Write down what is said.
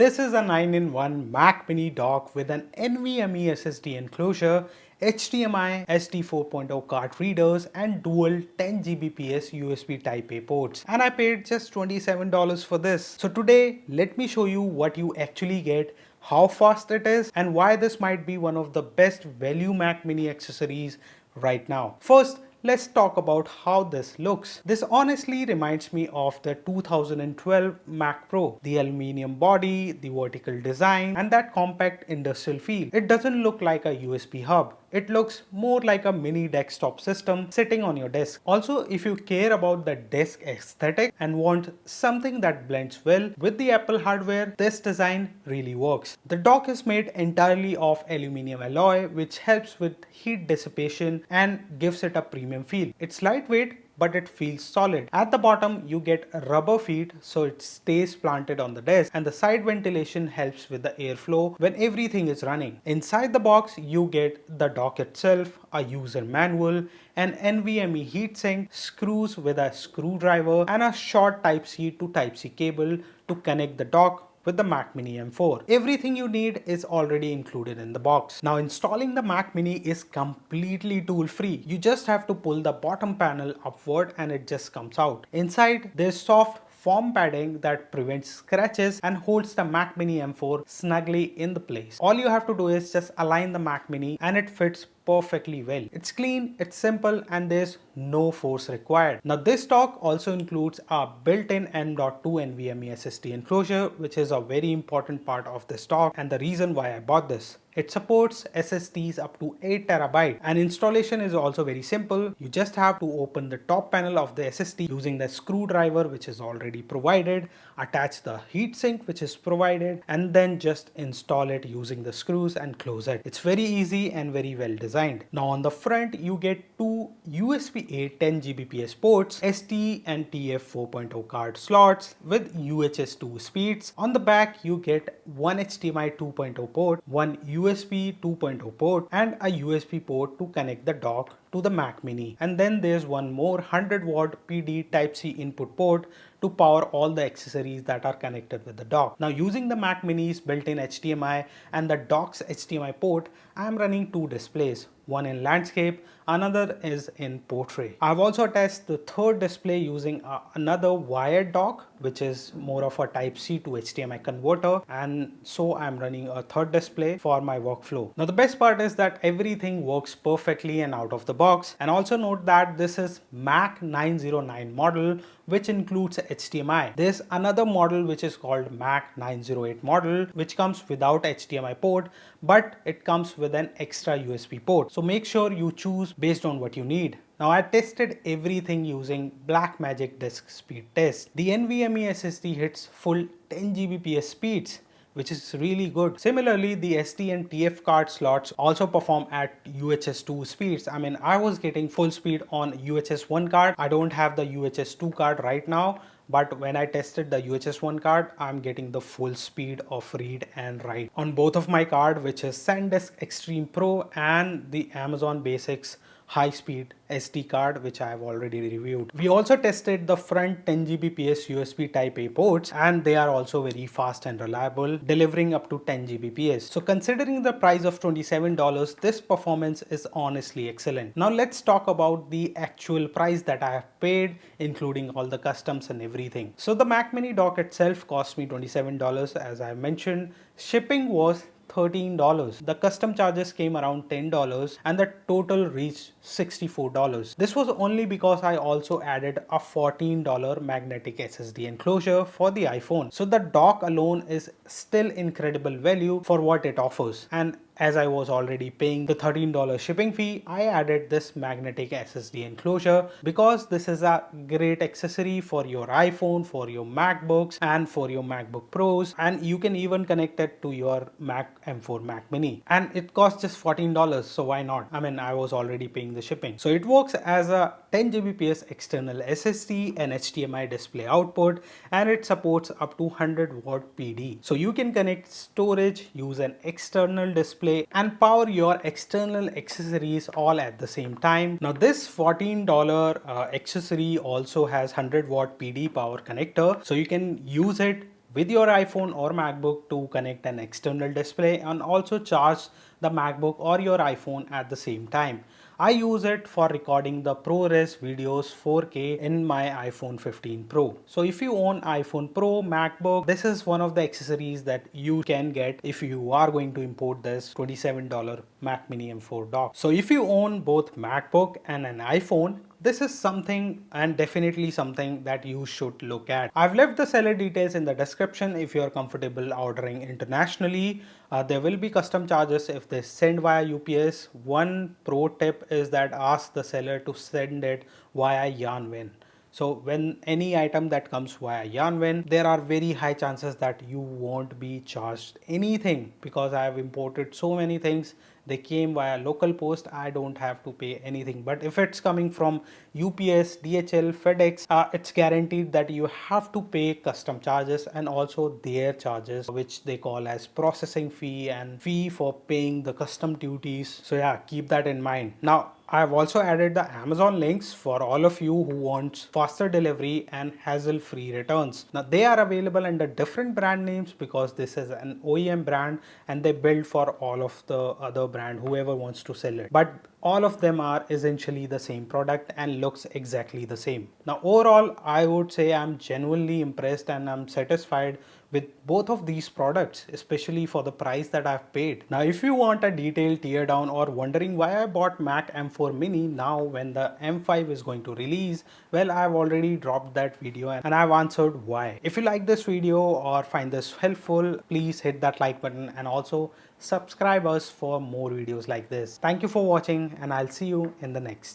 This is a 9-in-1 Mac Mini dock with an NVMe SSD enclosure, HDMI, SD 4.0 card readers and dual 10 Gbps USB Type-A ports. And I paid just $27 for this. So today, let me show you what you actually get, how fast it is, and why this might be one of the best value Mac Mini accessories right now. First, let's talk about how this looks. This honestly reminds me of the 2012 Mac Pro. The aluminium body, the vertical design, and that compact industrial feel. It doesn't look like a USB hub. It looks more like a mini desktop system sitting on your desk. Also, if you care about the desk aesthetic and want something that blends well with the Apple hardware, this design really works. The dock is made entirely of aluminium alloy, which helps with heat dissipation and gives it a premium feel. It's lightweight, but it feels solid. At the bottom, you get rubber feet so it stays planted on the desk, and the side ventilation helps with the airflow when everything is running. Inside the box, you get the dock itself, a user manual, an NVMe heatsink, screws with a screwdriver, and a short Type-C to Type-C cable to connect the dock with the Mac Mini M4. Everything you need is already included in the box. Now installing the Mac Mini is completely tool free. You just have to pull the bottom panel upward and it just comes out. Inside there's soft foam padding that prevents scratches and holds the Mac Mini M4 snugly in the place. All you have to do is just align the Mac Mini and it fits perfectly well. It's clean, it's simple, and there's no force required. Now this dock also includes a built-in M.2 NVMe SSD enclosure, which is a very important part of this dock and the reason why I bought this. It supports SSDs up to 8 TB and installation is also very simple. You just have to open the top panel of the SSD using the screwdriver which is already provided, attach the heatsink which is provided, and then just install it using the screws and close it. It's very easy and very well designed. Now on the front you get two USB-A 10 Gbps ports, SD and TF 4.0 card slots with UHS-II speeds. On the back you get one HDMI 2.0 port, one USB 2.0 port and a USB port to connect the dock to the Mac Mini. And then there's one more 100 watt PD Type-C input port to power all the accessories that are connected with the dock. Now using the Mac Mini's built-in HDMI and the dock's HDMI port, I am running two displays. One in landscape, another is in portrait. I've also attached the third display using another wired dock, which is more of a Type-C to HDMI converter, and so I'm running a third display for my workflow. Now the best part is that everything works perfectly and out of the box. And also note that this is Mac 909 model, which includes HDMI. There's another model which is called Mac 908 model, which comes without HDMI port, but it comes with an extra USB port. So make sure you choose based on what you need. Now I tested everything using Blackmagic disk speed test. The NVMe SSD hits full 10 Gbps speeds, which is really good. Similarly, the SD and TF card slots also perform at UHS-II speeds. I mean, I was getting full speed on UHS-I card. I don't have the UHS-II card right now, but when I tested the UHS-I card, I'm getting the full speed of read and write on both of my card, which is SanDisk Extreme Pro and the Amazon Basics high-speed SD card, which I have already reviewed. We also tested the front 10 Gbps USB Type-A ports, and they are also very fast and reliable, delivering up to 10 Gbps. So considering the price of $27, this performance is honestly excellent. Now let's talk about the actual price that I have paid, including all the customs and everything. So the Mac Mini dock itself cost me $27, as I mentioned. Shipping was $13. The custom charges came around $10 and the total reached $64. This was only because I also added a $14 magnetic SSD enclosure for the iPhone. So the dock alone is still incredible value for what it offers. And as I was already paying the $13 shipping fee, I added this magnetic SSD enclosure because this is a great accessory for your iPhone, for your MacBooks and for your MacBook Pros, and you can even connect it to your Mac M4 Mac Mini. And it costs just $14, so why not? I mean, I was already paying the shipping. So it works as a 10 Gbps external SSD and HDMI display output, and it supports up to 100 watt PD. So you can connect storage, use an external display and power your external accessories all at the same time. Now this $14 accessory also has 100 watt PD power connector, so you can use it with your iPhone or MacBook to connect an external display and also charge the MacBook or your iPhone at the same time. I use it for recording the ProRes videos 4K in my iPhone 15 Pro. So if you own iPhone Pro, MacBook, this is one of the accessories that you can get if you are going to import this $27 Mac Mini M4 dock. So if you own both MacBook and an iPhone, this is something and definitely something that you should look at. I've left the seller details in the description if you are comfortable ordering internationally. There will be custom charges if they send via UPS. One pro tip is that ask the seller to send it via Yanwen. So when any item that comes via Yanwen, there are very high chances that you won't be charged anything, because I have imported so many things. They came via local post. I don't have to pay anything. But if it's coming from UPS, DHL, FedEx, it's guaranteed that you have to pay custom charges and also their charges, which they call as processing fee and fee for paying the custom duties. So yeah, keep that in mind. Now, I have also added the Amazon links for all of you who want faster delivery and hassle-free returns. Now they are available under different brand names because this is an OEM brand and they build for all of the other brand, whoever wants to sell it. But all of them are essentially the same product and looks exactly the same. Now overall, I would say I'm genuinely impressed and I'm satisfied with both of these products, especially for the price that I've paid. Now if you want a detailed teardown or wondering why I bought Mac M4 Mini now when the M5 is going to release, well, I've already dropped that video and I've answered why. If you like this video or find this helpful, please hit that like button and also subscribe us for more videos like this. Thank you for watching and I'll see you in the next.